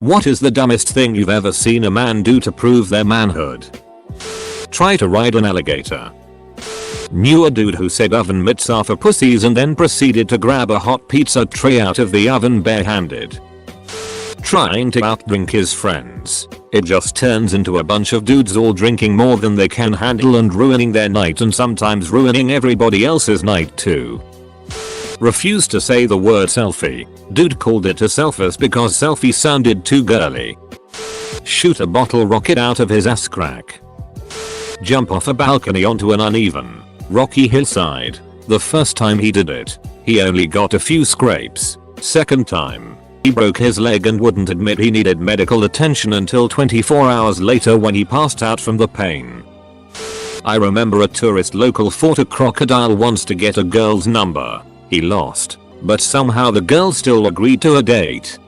What is the dumbest thing you've ever seen a man do to prove their manhood? Try to ride an alligator. Knew a dude who said oven mitts are for pussies and then proceeded to grab a hot pizza tray out of the oven barehanded. Trying to outdrink his friends. It just turns into a bunch of dudes all drinking more than they can handle and ruining their night and sometimes ruining everybody else's night too. Refused to say the word selfie. Dude called it a selfies because selfie sounded too girly. Shoot a bottle rocket out of his ass crack. Jump off a balcony onto an uneven, rocky hillside. The first time he did it, he only got a few scrapes. Second time, he broke his leg and wouldn't admit he needed medical attention until 24 hours later when he passed out from the pain. I remember a tourist local fought a crocodile once to get a girl's number. He lost, but somehow the girl still agreed to a date.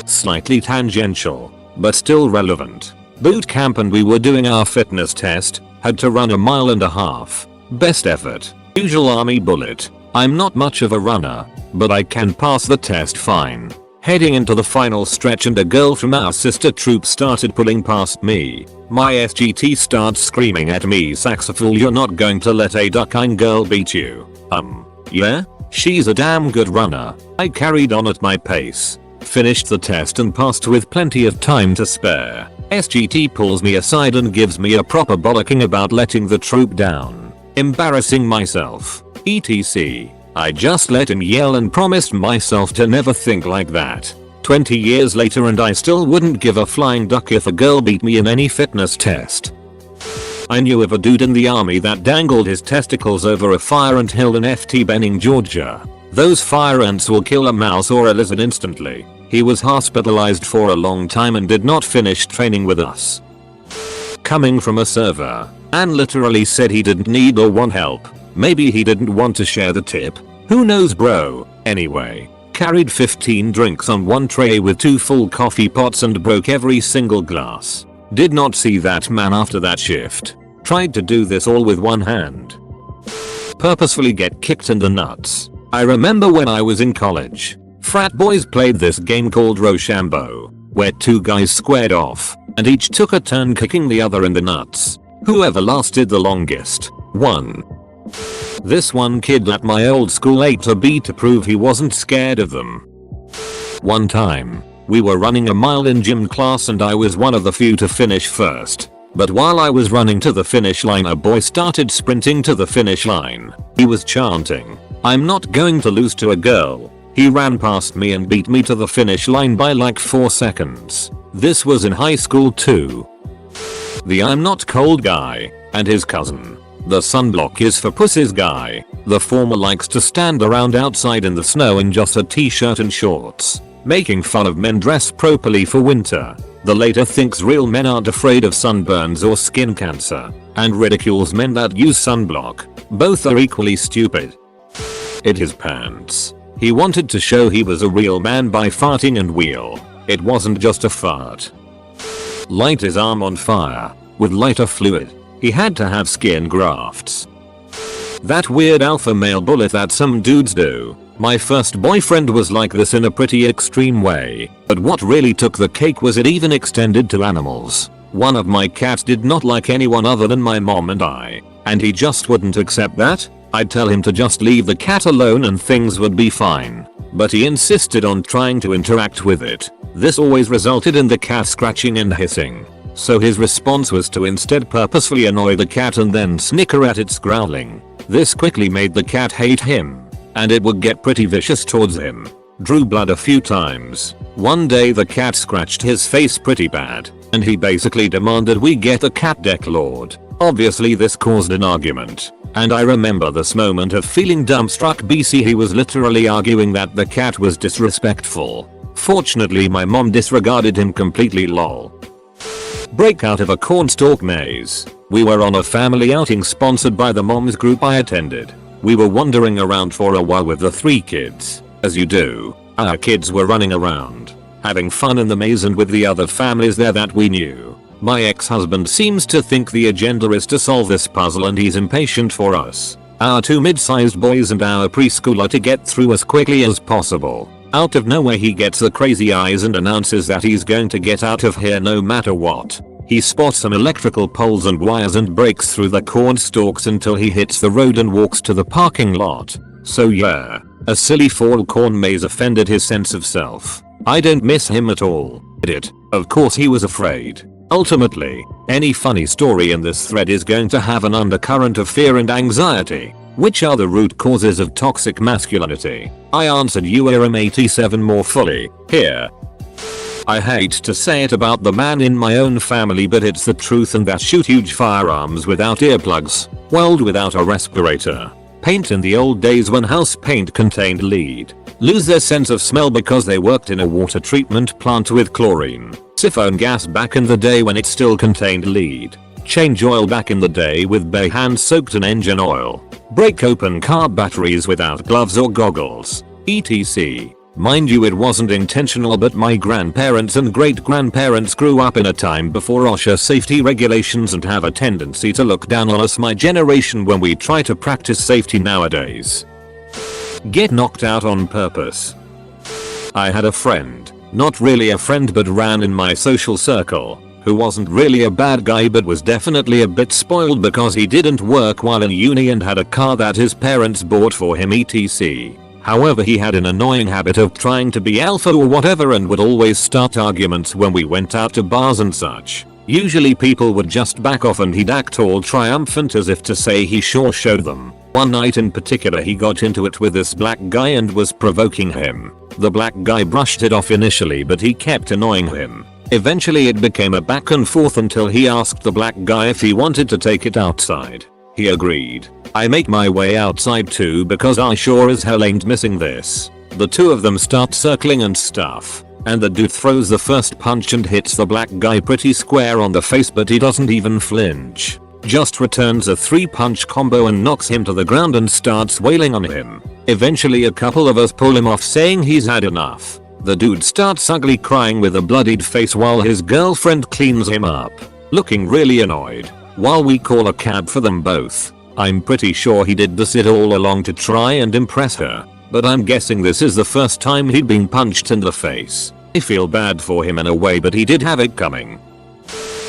Slightly tangential, but still relevant. Boot camp and we were doing our fitness test, had to run 1.5 miles. Best effort, usual army bullet. I'm not much of a runner, but I can pass the test fine. Heading into the final stretch and a girl from our sister troop started pulling past me. My SGT starts screaming at me, "Saxophone, you're not going to let a duckine girl beat you." Yeah? She's a damn good runner. I carried on at my pace. Finished the test and passed with plenty of time to spare. SGT pulls me aside and gives me a proper bollocking about letting the troop down. Embarrassing myself. etc. I just let him yell and promised myself to never think like that. 20 years later and I still wouldn't give a flying duck if a girl beat me in any fitness test. I knew of a dude in the army that dangled his testicles over a fire ant hill in FT Benning, Georgia. Those fire ants will kill a mouse or a lizard instantly. He was hospitalized for a long time and did not finish training with us. Coming from a server, and literally said he didn't need or want help. Maybe he didn't want to share the tip. Who knows bro? Anyway, carried 15 drinks on one tray with 2 full coffee pots and broke every single glass. Did not see that man after that shift. Tried to do this all with one hand. Purposefully get kicked in the nuts. I remember when I was in college, frat boys played this game called Rochambeau, where 2 guys squared off, and each took a turn kicking the other in the nuts. Whoever lasted the longest, won. This one kid at my old school ate a bee to prove he wasn't scared of them. One time, we were running a mile in gym class and I was one of the few to finish first. But while I was running to the finish line, a boy started sprinting to the finish line. He was chanting, "I'm not going to lose to a girl." He ran past me and beat me to the finish line by like 4 seconds. This was in high school too. The "I'm not cold" guy, and his cousin. The "sunblock is for pussies" guy. The former likes to stand around outside in the snow in just a t-shirt and shorts, making fun of men dressed properly for winter. The later thinks real men aren't afraid of sunburns or skin cancer, and ridicules men that use sunblock. Both are equally stupid. In his pants. He wanted to show he was a real man by farting and wheel. It wasn't just a fart. Light his arm on fire with lighter fluid. He had to have skin grafts. That weird alpha male bullet that some dudes do. My first boyfriend was like this in a pretty extreme way, but what really took the cake was it even extended to animals. One of my cats did not like anyone other than my mom and I, and he just wouldn't accept that. I'd tell him to just leave the cat alone and things would be fine, but he insisted on trying to interact with it. This always resulted in the cat scratching and hissing. So his response was to instead purposefully annoy the cat and then snicker at its growling. This quickly made the cat hate him, and it would get pretty vicious towards him. Drew blood a few times. One day the cat scratched his face pretty bad, and he basically demanded we get the cat declawed. Obviously this caused an argument, and I remember this moment of feeling dumbstruck. BC he was literally arguing that the cat was disrespectful. Fortunately my mom disregarded him completely. Lol. Break out of a cornstalk maze. We were on a family outing sponsored by the mom's group I attended. We were wandering around for a while with the 3 kids. As you do, our kids were running around, having fun in the maze and with the other families there that we knew. My ex-husband seems to think the agenda is to solve this puzzle and he's impatient for us, our 2 mid-sized boys and our preschooler, to get through as quickly as possible. Out of nowhere he gets the crazy eyes and announces that he's going to get out of here no matter what. He spots some electrical poles and wires and breaks through the corn stalks until he hits the road and walks to the parking lot. So yeah, a silly fall corn maze offended his sense of self. I don't miss him at all. Of course he was afraid. Ultimately, any funny story in this thread is going to have an undercurrent of fear and anxiety, which are the root causes of toxic masculinity. I answered URM87 more fully, here. I hate to say it about the man in my own family, but it's the truth, and that shoot huge firearms without earplugs, weld without a respirator, paint in the old days when house paint contained lead, lose their sense of smell because they worked in a water treatment plant with chlorine, siphon gas back in the day when it still contained lead, change oil back in the day with bare hands soaked in engine oil, break open car batteries without gloves or goggles, etc. Mind you, it wasn't intentional, but my grandparents and great-grandparents grew up in a time before OSHA safety regulations and have a tendency to look down on us, my generation, when we try to practice safety nowadays. Get knocked out on purpose. I had a friend, not really a friend but ran in my social circle, who wasn't really a bad guy but was definitely a bit spoiled because he didn't work while in uni and had a car that his parents bought for him, etc. However, he had an annoying habit of trying to be alpha or whatever and would always start arguments when we went out to bars and such. Usually people would just back off and he'd act all triumphant as if to say he sure showed them. One night in particular he got into it with this black guy and was provoking him. The black guy brushed it off initially, but he kept annoying him. Eventually it became a back and forth until he asked the black guy if he wanted to take it outside. He agreed. I make my way outside too because I sure as hell ain't missing this. The two of them start circling and stuff, and the dude throws the first punch and hits the black guy pretty square on the face, but he doesn't even flinch. Just returns a 3-punch combo and knocks him to the ground and starts wailing on him. Eventually a couple of us pull him off saying he's had enough. The dude starts ugly crying with a bloodied face while his girlfriend cleans him up, looking really annoyed, while we call a cab for them both. I'm pretty sure he did this all along to try and impress her, but I'm guessing this is the first time he'd been punched in the face. I feel bad for him in a way, but he did have it coming.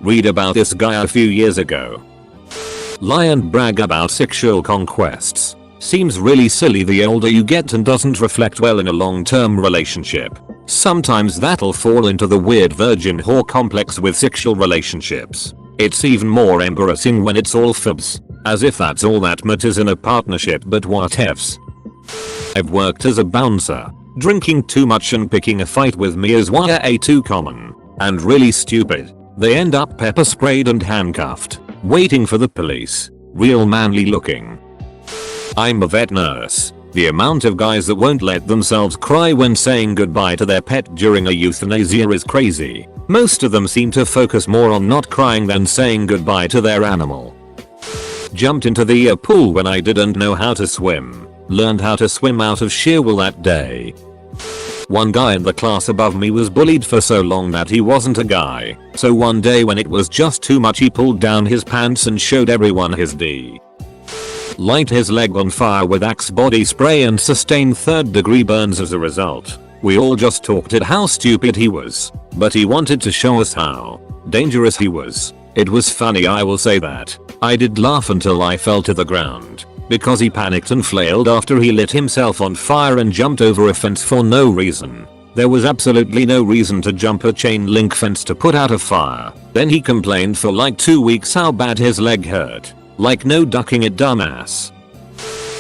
Read about this guy a few years ago. Lie and brag about sexual conquests. Seems really silly the older you get and doesn't reflect well in a long-term relationship. Sometimes that'll fall into the weird virgin whore complex with sexual relationships. It's even more embarrassing when it's all fibs. As if that's all that matters in a partnership, but whatevs. I've worked as a bouncer. Drinking too much and picking a fight with me is way too common. And really stupid. They end up pepper sprayed and handcuffed, waiting for the police. Real manly looking. I'm a vet nurse. The amount of guys that won't let themselves cry when saying goodbye to their pet during a euthanasia is crazy. Most of them seem to focus more on not crying than saying goodbye to their animal. Jumped into the pool when I didn't know how to swim. Learned how to swim out of sheer will that day. One guy in the class above me was bullied for so long that he wasn't a guy. So one day when it was just too much, he pulled down his pants and showed everyone his D. Light his leg on fire with Axe body spray and sustained 3rd-degree burns as a result. We all just talked at how stupid he was, but he wanted to show us how dangerous he was. It was funny, I will say that. I did laugh until I fell to the ground, because he panicked and flailed after he lit himself on fire and jumped over a fence for no reason. There was absolutely no reason to jump a chain link fence to put out a fire. Then he complained for like 2 weeks how bad his leg hurt. Like no ducking it, dumbass.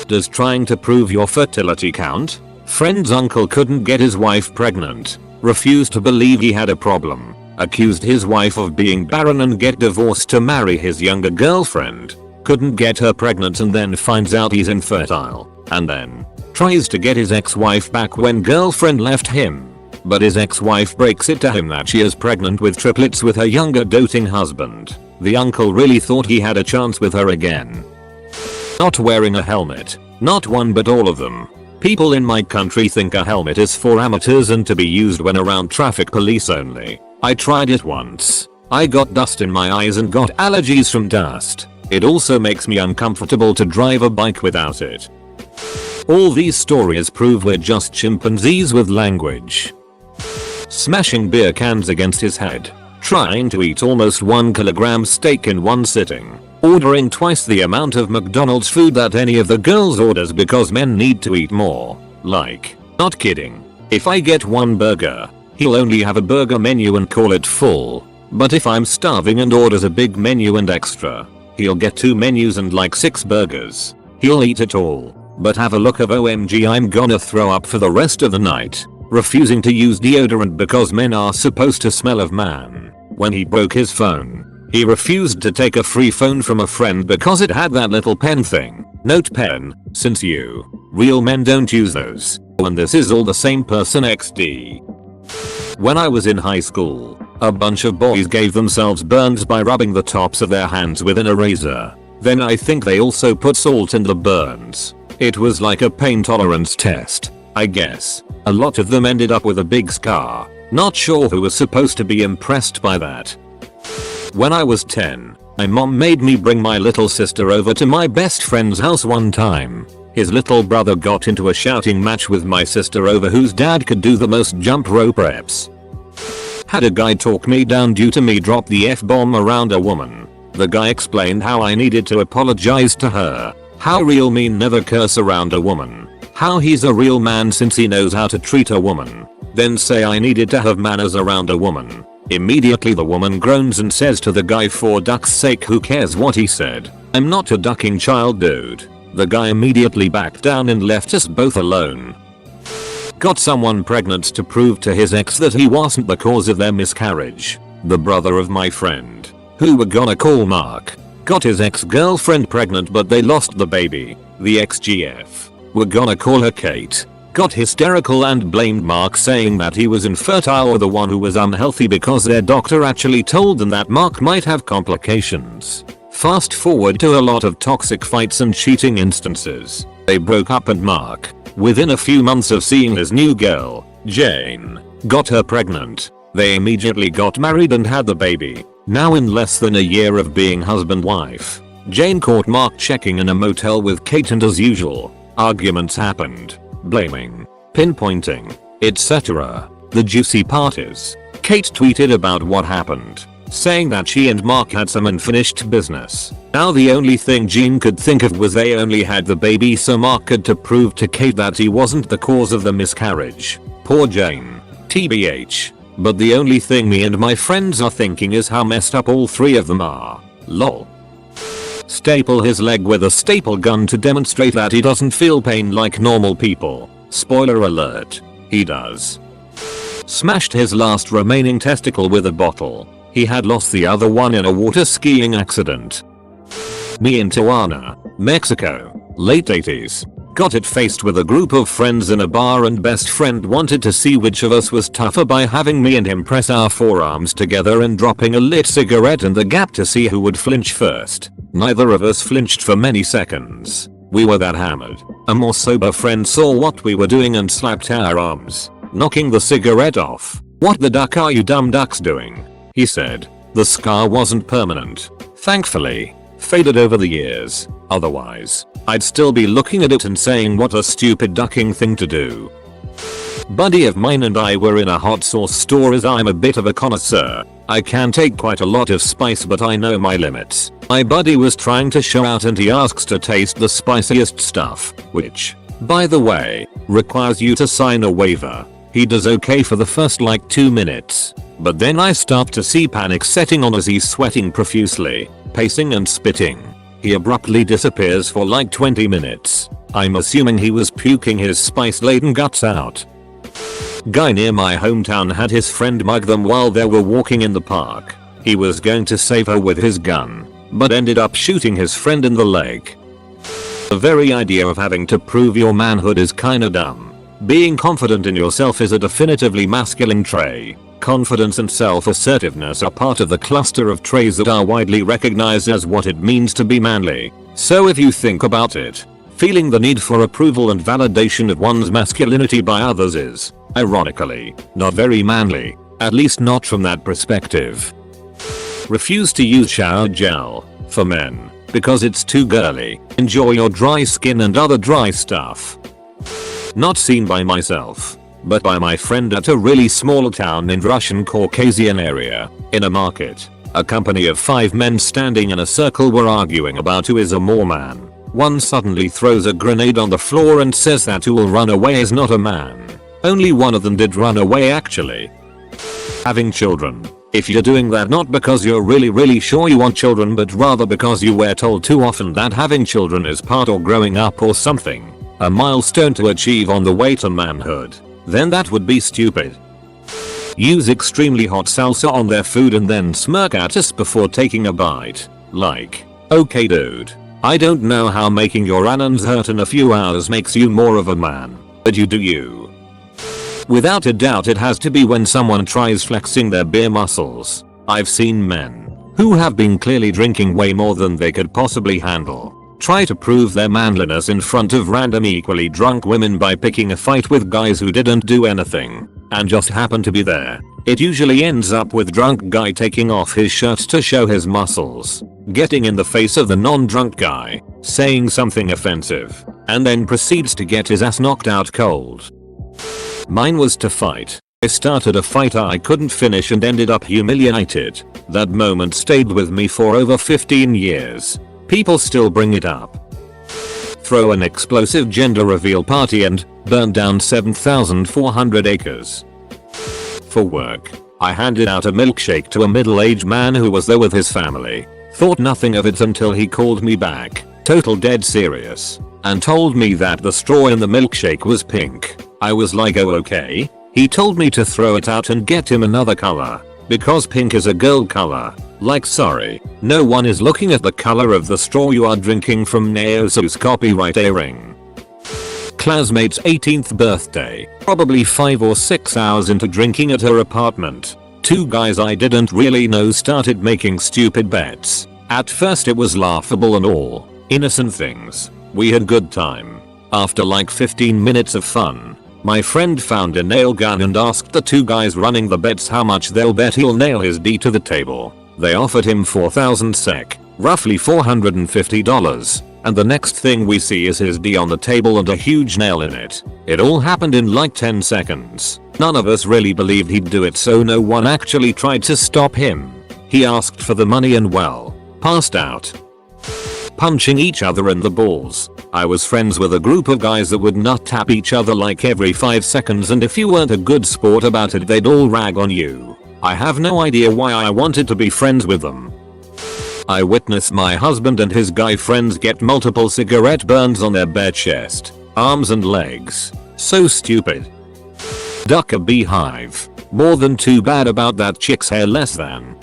Does trying to prove your fertility count? Friend's uncle couldn't get his wife pregnant. Refused to believe he had a problem. Accused his wife of being barren and get divorced to marry his younger girlfriend. Couldn't get her pregnant and then finds out he's infertile. And then tries to get his ex-wife back when girlfriend left him. But his ex-wife breaks it to him that she is pregnant with triplets with her younger doting husband. The uncle really thought he had a chance with her again. Not wearing a helmet. Not one but all of them. People in my country think a helmet is for amateurs and to be used when around traffic police only. I tried it once. I got dust in my eyes and got allergies from dust. It also makes me uncomfortable to drive a bike without it. All these stories prove we're just chimpanzees with language. Smashing beer cans against his head. Trying to eat almost 1 kilogram steak in one sitting. Ordering twice the amount of McDonald's food that any of the girls orders because men need to eat more. Like, not kidding. If I get 1 burger, he'll only have a burger menu and call it full. But if I'm starving and orders a big menu and extra, he'll get 2 menus and like 6 burgers. He'll eat it all, but have a look of OMG I'm gonna throw up for the rest of the night. Refusing to use deodorant because men are supposed to smell of man. When he broke his phone, he refused to take a free phone from a friend because it had that little pen thing. Note pen, since you real men don't use those. And this is all the same person XD. When I was in high school, a bunch of boys gave themselves burns by rubbing the tops of their hands with an eraser. Then I think they also put salt in the burns. It was like a pain tolerance test, I guess. A lot of them ended up with a big scar. Not sure who was supposed to be impressed by that. When I was 10, my mom made me bring my little sister over to my best friend's house one time. His little brother got into a shouting match with my sister over whose dad could do the most jump rope reps. Had a guy talk me down due to me drop the F-bomb around a woman. The guy explained how I needed to apologize to her. How real men never curse around a woman. How he's a real man since he knows how to treat a woman. Then say I needed to have manners around a woman. Immediately the woman groans and says to the guy, for duck's sake who cares what he said. I'm not a ducking child dude. The guy immediately backed down and left us both alone. Got someone pregnant to prove to his ex that he wasn't the cause of their miscarriage. The brother of my friend, who we're gonna call Mark, got his ex-girlfriend pregnant but they lost the baby. The ex-GF, we're gonna call her Kate, got hysterical and blamed Mark, saying that he was infertile or the one who was unhealthy because their doctor actually told them that Mark might have complications. Fast forward to a lot of toxic fights and cheating instances. They broke up and Mark, within a few months of seeing his new girl, Jane, got her pregnant. They immediately got married and had the baby. Now in less than a year of being husband-wife, Jane caught Mark checking in a motel with Kate and as usual, arguments happened. Blaming, pinpointing, etc. The juicy part is, Kate tweeted about what happened, saying that she and Mark had some unfinished business. Now the only thing Jane could think of was they only had the baby so Mark had to prove to Kate that he wasn't the cause of the miscarriage. Poor Jane. TBH. But the only thing me and my friends are thinking is how messed up all 3 of them are. Lol. Staple his leg with a staple gun to demonstrate that he doesn't feel pain like normal people. Spoiler alert, he does. Smashed his last remaining testicle with a bottle. He had lost the other one in a water skiing accident. Me in Tijuana, Mexico, late 80s. Got it faced with a group of friends in a bar and best friend wanted to see which of us was tougher by having me and him press our forearms together and dropping a lit cigarette in the gap to see who would flinch first. Neither of us flinched for many seconds. We were that hammered. A more sober friend saw what we were doing and slapped our arms, knocking the cigarette off. "What the duck are you dumb ducks doing?" he said. The scar wasn't permanent, thankfully. Faded over the years. Otherwise, I'd still be looking at it and saying what a stupid ducking thing to do. Buddy of mine and I were in a hot sauce store as I'm a bit of a connoisseur. I can take quite a lot of spice but I know my limits. My buddy was trying to show out and he asks to taste the spiciest stuff, which, by the way, requires you to sign a waiver. He does okay for the first like 2 minutes. But then I start to see panic setting on as he's sweating profusely, pacing and spitting. He abruptly disappears for like 20 minutes. I'm assuming he was puking his spice-laden guts out. Guy near my hometown had his friend mug them while they were walking in the park. He was going to save her with his gun, but ended up shooting his friend in the leg. The very idea of having to prove your manhood is kinda dumb. Being confident in yourself is a definitively masculine trait. Confidence and self-assertiveness are part of the cluster of traits that are widely recognized as what it means to be manly. So if you think about it, feeling the need for approval and validation of one's masculinity by others is, ironically, not very manly, at least not from that perspective. Refuse to use shower gel for men because it's too girly. Enjoy your dry skin and other dry stuff. Not seen by myself, but by my friend at a really small town in Russian Caucasian area. In a market, a company of 5 men standing in a circle were arguing about who is a more man. One suddenly throws a grenade on the floor and says that who will run away is not a man. Only one of them did run away actually. Having children. If you're doing that not because you're really sure you want children but rather because you were told too often that having children is part or growing up or something, a milestone to achieve on the way to manhood, then that would be stupid. Use extremely hot salsa on their food and then smirk at us before taking a bite. Like, okay dude, I don't know how making your onions hurt in a few hours makes you more of a man, but you do you. Without a doubt it has to be when someone tries flexing their beer muscles. I've seen men who have been clearly drinking way more than they could possibly handle try to prove their manliness in front of random equally drunk women by picking a fight with guys who didn't do anything and just happened to be there. It usually ends up with drunk guy taking off his shirt to show his muscles, getting in the face of the non-drunk guy, saying something offensive, and then proceeds to get his ass knocked out cold. Mine was to fight. I started a fight I couldn't finish and ended up humiliated. That moment stayed with me for over 15 years. People still bring it up. Throw an explosive gender reveal party and burn down 7,400 acres. For work, I handed out a milkshake to a middle-aged man who was there with his family. Thought nothing of it until he called me back, total dead serious, and told me that the straw in the milkshake was pink. I was like, oh okay. He told me to throw it out and get him another color, because pink is a girl color. Like sorry, no one is looking at the color of the straw you are drinking from Neosu's copyright airing. Classmate's 18th birthday, probably 5 or 6 hours into drinking at her apartment. 2 guys I didn't really know started making stupid bets. At first it was laughable and all, innocent things. We had good time. After like 15 minutes of fun, my friend found a nail gun and asked the 2 guys running the bets how much they'll bet he'll nail his D to the table. They offered him 4,000 SEK, roughly $450, and the next thing we see is his D on the table and a huge nail in it. It all happened in like 10 seconds. None of us really believed he'd do it, so no one actually tried to stop him. He asked for the money and well, passed out. Punching each other in the balls. I was friends with a group of guys that would nut tap each other like every 5 seconds, and if you weren't a good sport about it they'd all rag on you. I have no idea why I wanted to be friends with them. I witnessed my husband and his guy friends get multiple cigarette burns on their bare chest, arms and legs. So stupid. Duck a beehive. More than too bad about that chick's hair, less than.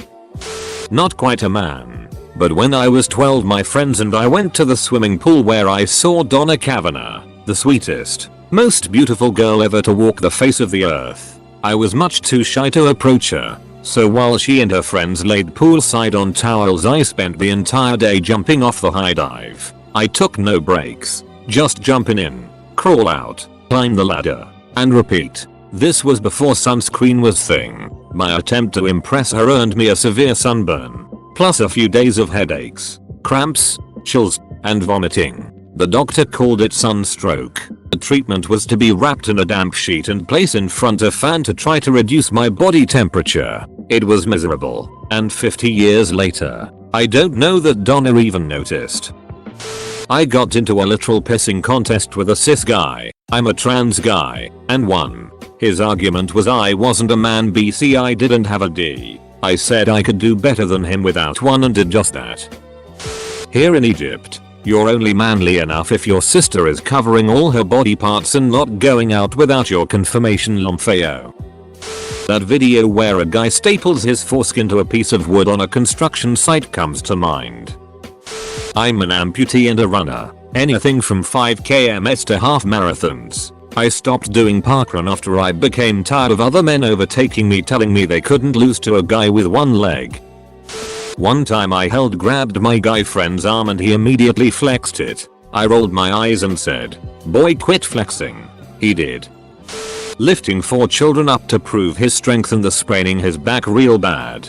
Not quite a man. But when I was 12 my friends and I went to the swimming pool where I saw Donna Kavanagh, the sweetest, most beautiful girl ever to walk the face of the earth. I was much too shy to approach her, so while she and her friends laid poolside on towels I spent the entire day jumping off the high dive. I took no breaks, just jumping in, crawl out, climb the ladder, and repeat. This was before sunscreen was thing. My attempt to impress her earned me a severe sunburn, plus a few days of headaches, cramps, chills, and vomiting. The doctor called it sunstroke. The treatment was to be wrapped in a damp sheet and placed in front of a fan to try to reduce my body temperature. It was miserable, and 50 years later, I don't know that Donna even noticed. I got into a literal pissing contest with a cis guy. I'm a trans guy, and won. His argument was I wasn't a man, BC I didn't have a D. I said I could do better than him without one and did just that. Here in Egypt, you're only manly enough if your sister is covering all her body parts and not going out without your confirmation lampheo. That video where a guy staples his foreskin to a piece of wood on a construction site comes to mind. I'm an amputee and a runner, anything from 5 kms to half marathons. I stopped doing parkrun after I became tired of other men overtaking me telling me they couldn't lose to a guy with one leg. One time I grabbed my guy friend's arm and he immediately flexed it. I rolled my eyes and said, "Boy, quit flexing." He did. Lifting 4 children up to prove his strength and the spraining his back real bad.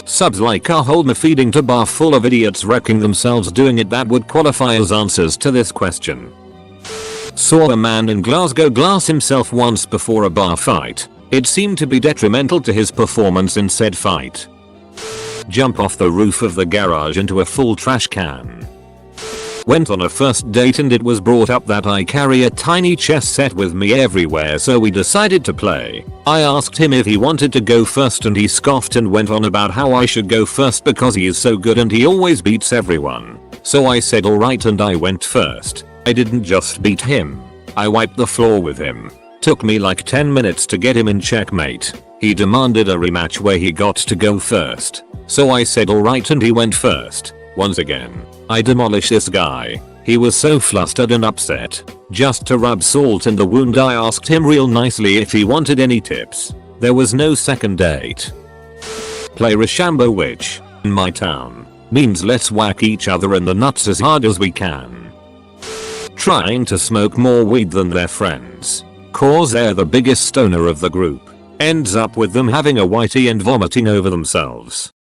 Subs like a hold me feeding to bar full of idiots wrecking themselves doing it that would qualify as answers to this question. Saw a man in Glasgow glass himself once before a bar fight. It seemed to be detrimental to his performance in said fight. Jump off the roof of the garage into a full trash can. Went on a first date and it was brought up that I carry a tiny chess set with me everywhere, so we decided to play. I asked him if he wanted to go first and he scoffed and went on about how I should go first because he is so good and he always beats everyone. So I said alright and I went first. I didn't just beat him. I wiped the floor with him. Took me like 10 minutes to get him in checkmate. He demanded a rematch where he got to go first. So I said alright and he went first. Once again, I demolished this guy. He was so flustered and upset. Just to rub salt in the wound, I asked him real nicely if he wanted any tips. There was no second date. Play Rochambeau, which, in my town, means let's whack each other in the nuts as hard as we can. Trying to smoke more weed than their friends, cause they're the biggest stoner of the group. Ends up with them having a whitey and vomiting over themselves.